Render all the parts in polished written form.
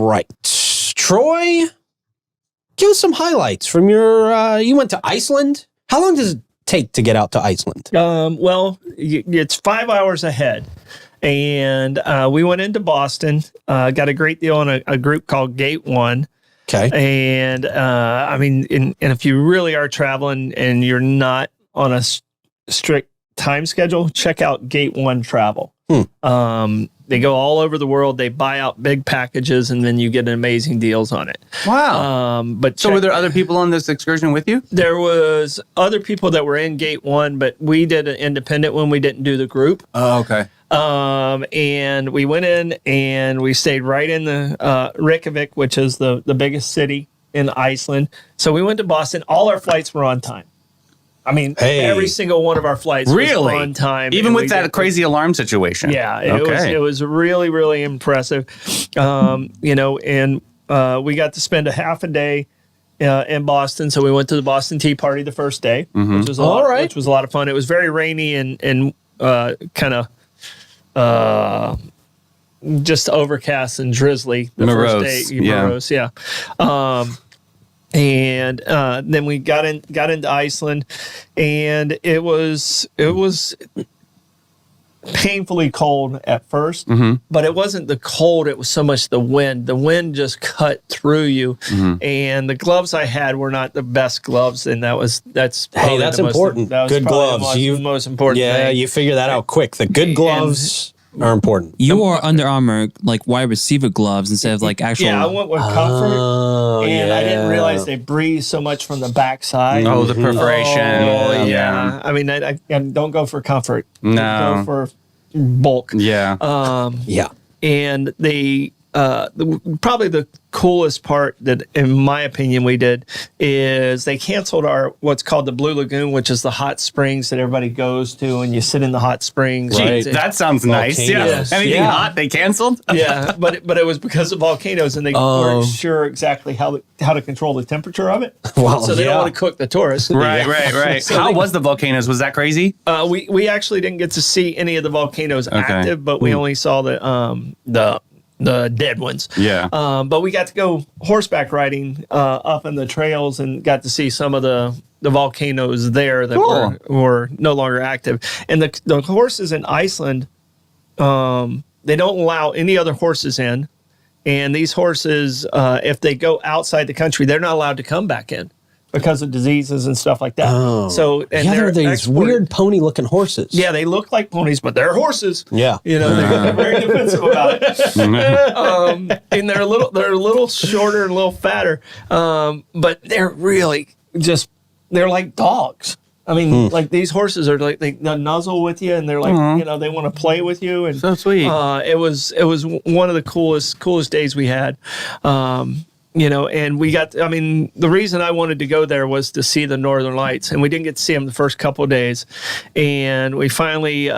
right. Troy, give us some highlights from your, you went to Iceland. How long does it take to get out to Iceland? Well, it's 5 hours ahead. And we went into Boston, got a great deal on a group called Gate 1. Okay. And and if you really are traveling and you're not on a strict time schedule, check out Gate 1 Travel. They go all over the world. They buy out big packages, and then you get amazing deals on it. Wow. So were there other people on this excursion with you? There was other people that were in Gate 1, but we did an independent one. We didn't do the group. Oh, okay. And we went in and we stayed right in the Reykjavik, which is the biggest city in Iceland. So we went to Boston. All our flights were on time. I mean, every single one of our flights was on time. Even with that crazy alarm situation? Yeah, it was really, really impressive. And we got to spend a half a day in Boston. So we went to the Boston Tea Party the first day, which was a lot of fun. It was very rainy and kind of just overcast and drizzly the first day. Morose, yeah. And then we got into Iceland, and it was painfully cold at first, but it wasn't the cold, it was so much the wind. The wind just cut through you, and the gloves I had were not the best gloves, and that's important. Good gloves. The most important thing. Yeah, you figure that out quick. The good gloves are important. You wore Under Armour like wide receiver gloves instead of like actual. Yeah, I went with comfort, and I didn't realize they breathe so much from the backside. Oh, the perforation. Yeah. I mean, I don't go for comfort. No, go for bulk. Yeah. And probably the coolest part that, in my opinion, we did is they canceled our what's called the Blue Lagoon, which is the hot springs that everybody goes to, and you sit in the hot springs. Right. That sounds nice. Yeah. Anything hot, they canceled? Yeah, but it was because of volcanoes, and they weren't sure exactly how to control the temperature of it. So they don't want to cook the tourists. Right. So how was the volcanoes? Was that crazy? We actually didn't get to see any of the volcanoes active, but we only saw the dead ones. Yeah. But we got to go horseback riding up in the trails and got to see some of the volcanoes there that were no longer active. And the horses in Iceland, they don't allow any other horses in. And these horses, if they go outside the country, they're not allowed to come back in because of diseases and stuff like that. They're these weird pony-looking horses. Yeah, they look like ponies, but they're horses. Yeah, they're very defensive about it. And they're a little shorter and a little fatter, but they're really they're like dogs. I mean, like these horses are like they nuzzle with you, and they're like they want to play with you. And so sweet. It was one of the coolest days we had. And we got, the reason I wanted to go there was to see the Northern Lights, and we didn't get to see them the first couple of days. And we finally,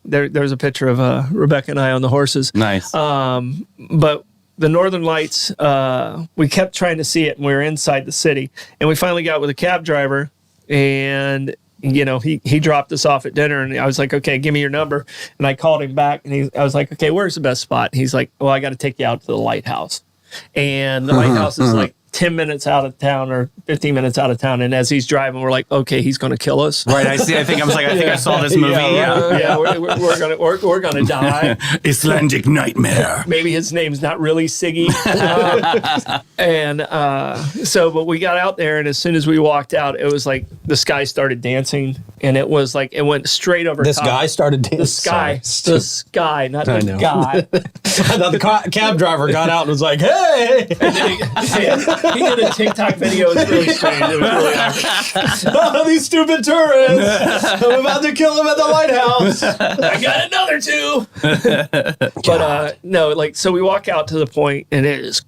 there's a picture of Rebecca and I on the horses. Nice. But the Northern Lights, we kept trying to see it, and we were inside the city. And we finally got with a cab driver, and he dropped us off at dinner, and I was like, okay, give me your number. And I called him back, and I was like, okay, where's the best spot? And he's like, well, I got to take you out to the lighthouse. And the lighthouse is like 10 minutes out of town or 15 minutes out of town. And as he's driving, we're like, okay, he's going to kill us. Right. I see. I think I saw this movie. We're going to die. Icelandic nightmare. Maybe his name's not really Siggy. But we got out there, and as soon as we walked out, it was like the sky started dancing, and it was like, it went straight over This top. guy started dancing? The sky, not the guy. I thought the cab driver got out and was like, hey! And then he did a TikTok video. It was really strange. It was really awkward. These stupid tourists! I'm about to kill them at the lighthouse. I got another two. But so we walk out to the point, and it is.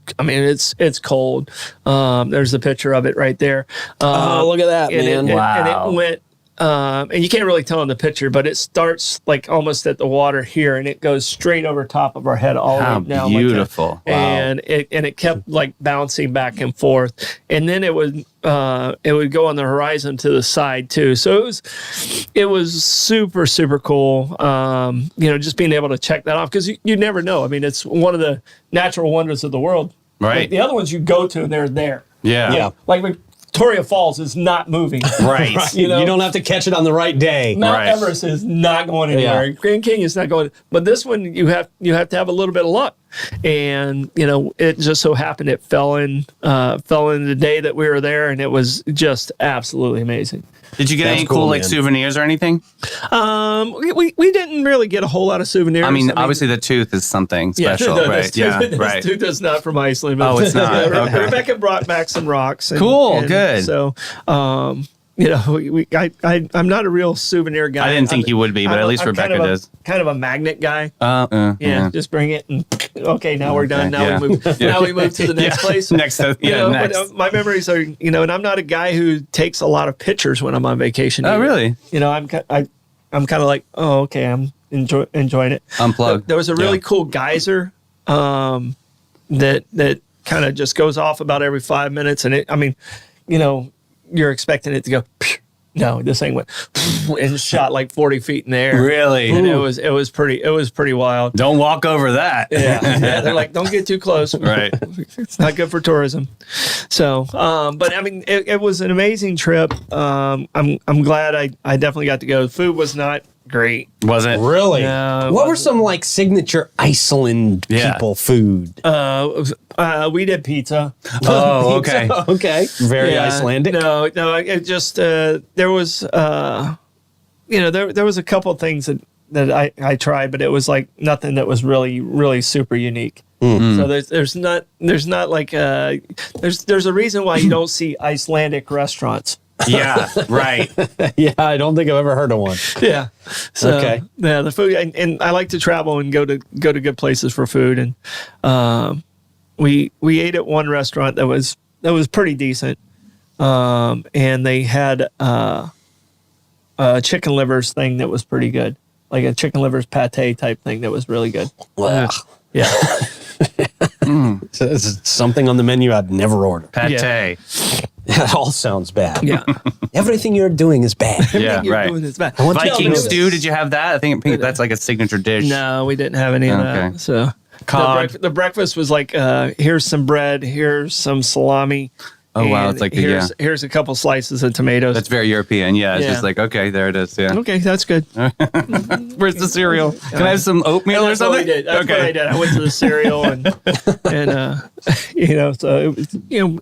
It's cold. There's a picture of it right there. Look at that, man! And it went and you can't really tell in the picture, but it starts like almost at the water here, and it goes straight over top of our head all the way down. Beautiful. Like and it kept like bouncing back and forth, and then it would go on the horizon to the side too. So it was super, super cool. Just being able to check that off, because you never know. I mean, it's one of the natural wonders of the world. Right. Like the other ones you go to and they're there. Yeah. Like Victoria Falls is not moving. Right. You don't have to catch it on the right day. Mount Everest is not going anywhere. Grand Canyon is not going. But this one, you have to have a little bit of luck. And it just so happened it fell in the day that we were there, and it was just absolutely amazing. Did you get any cool like souvenirs or anything? We didn't really get a whole lot of souvenirs. I mean, obviously the tooth is something special, right? This tooth is not from Iceland. But it's not. Okay. Rebecca brought back some rocks. Good. So, I'm not a real souvenir guy. I didn't think you would be, but at least Rebecca does. Kind of a magnet guy. Just bring it and okay, now we're done. Now we move. Now we move to the next place. Next. But, my memories are, and I'm not a guy who takes a lot of pictures when I'm on vacation. Oh, really? I'm kind of like, oh, okay, I'm enjoying it. Unplugged. There was a really cool geyser that kind of just goes off about every 5 minutes, and you're expecting it to go. No, this thing went and shot like 40 feet in the air. Really? And it was pretty wild. Don't walk over that. Yeah. They're like, don't get too close. Right. It's not good for tourism. So, but I mean, it was an amazing trip. I'm glad I definitely got to go. The food was not great. Was it? Really? No, what were some like signature Iceland people food? We did pizza. Oh, okay. Okay. Very Icelandic. No, it just there was there was a couple of things that I tried, but it was like nothing that was really, really super unique. Mm-hmm. So there's not like there's a reason why you don't see Icelandic restaurants. Yeah, right. Yeah, I don't think I've ever heard of one. Yeah. So, okay. Yeah, the food, and I like to travel and go to good places for food, and we ate at one restaurant that was pretty decent, and they had a chicken livers thing that was pretty good, like a chicken livers pate type thing that was really good. Wow. Yeah. So this is something on the menu I'd never order. Pate. Yeah. That all sounds bad. Yeah. Everything you're doing is bad. Yeah, right. Is bad. Viking stew, did you have that? I think that's like a signature dish. No, we didn't have any of that. So the breakfast was like, here's some bread, here's some salami. Oh, wow. It's like here's a couple slices of tomatoes. That's very European. Yeah. It's just like, okay, there it is. Yeah. Okay, that's good. Where's the cereal? Can I have some oatmeal or something? That's what I did. I went to the cereal and so it was,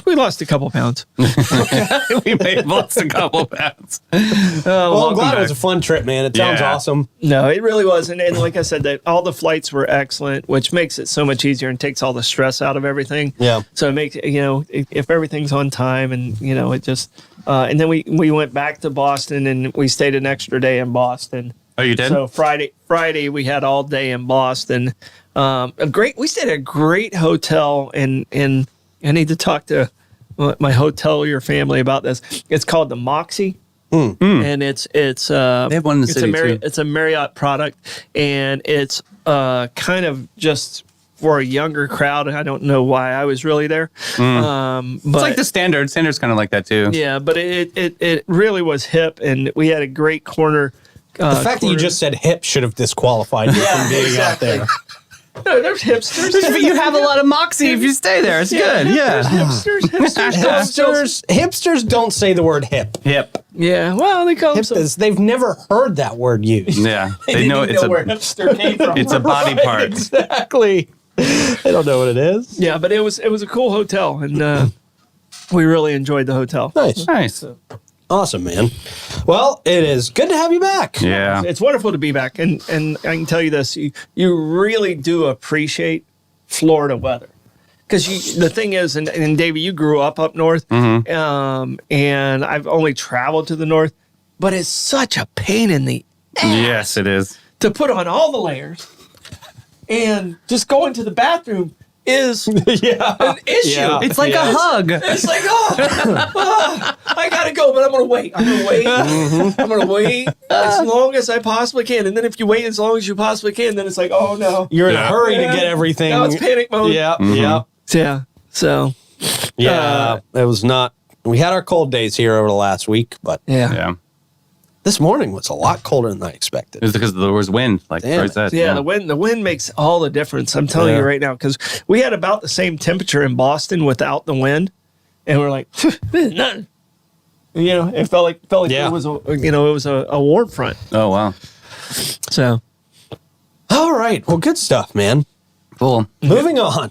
we lost a couple pounds. We may have lost a couple pounds. Well, I'm glad it was a fun trip, man. It sounds awesome. No, it really was. And like I said, all the flights were excellent, which makes it so much easier and takes all the stress out of everything. Yeah. So it makes, if everything's on time and, it just, and then we went back to Boston and we stayed an extra day in Boston. Oh, you did? So Friday we had all day in Boston. We stayed at a great hotel in I need to talk to my hotelier family about this. It's called the Moxie, and it's they have one in the city too. It's a Marriott product, and it's kind of just for a younger crowd. I don't know why I was really there. But it's like the Standard. Standard's kind of like that too. Yeah, but it really was hip, and we had a great corner. The fact that you just said hip should have disqualified you from being out there. No, there's hipsters. But you have a lot of moxie if you stay there. It's good. Yeah. Hipsters don't say the word hip. Hip. Yeah. Well, they call them. They've never heard that word used. Yeah. They know it's where hipster came from. It's a body part. Exactly. They don't know what it is. Yeah, but it was a cool hotel, and we really enjoyed the hotel. Nice. Awesome, man. Well, it is good to have you back. Yeah. It's wonderful to be back. And I can tell you this, you really do appreciate Florida weather. Because the thing is, and Davey, you grew up north, and I've only traveled to the north, but it's such a pain in the ass. Yes, it is. To put on all the layers and just go into the bathroom is Yeah. an issue. Yeah. It's like a hug. It's like, I gotta go, but I'm gonna wait. I'm gonna wait as long as I possibly can. And then if you wait as long as you possibly can, then it's like, oh no, You're in a hurry to get everything. now it's panic mode. Yeah. Yeah. Yeah. So Yeah. It was not. We had our cold days here over the last week, but Yeah. this morning was a lot colder than I expected. It was because there was wind, like Damn Troy it. said. yeah, the wind makes all the difference. I'm telling Yeah. you right now, because we had about the same temperature in Boston without the wind, and we're like, nothing. You know, it felt like Yeah. it was a warm front. Oh, wow. So All right. Well, good stuff, man. Cool. Moving on.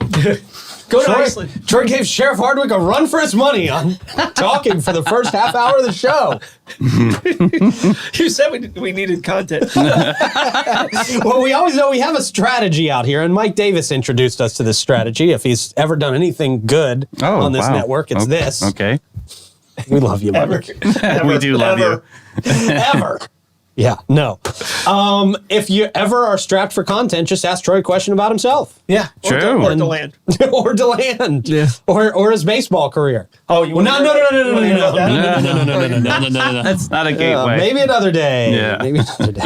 go to Iceland. Troy gave Sheriff Hardwick a run for his money on talking for the first half hour of the show. You said we needed content. Well, we always know we have a strategy out here, and Mike Davis introduced us to this strategy. If he's ever done anything good on this network, it's this. Okay. We love you, Mike. We do love you. Ever. Yeah, no. If you ever are strapped for content, just ask Troy a question about himself. Yeah, True. Or DeLand. Or DeLand. Yeah. Or his baseball career. Oh, you want No. No. That's not a gateway. Maybe another day. Yeah. Maybe another day.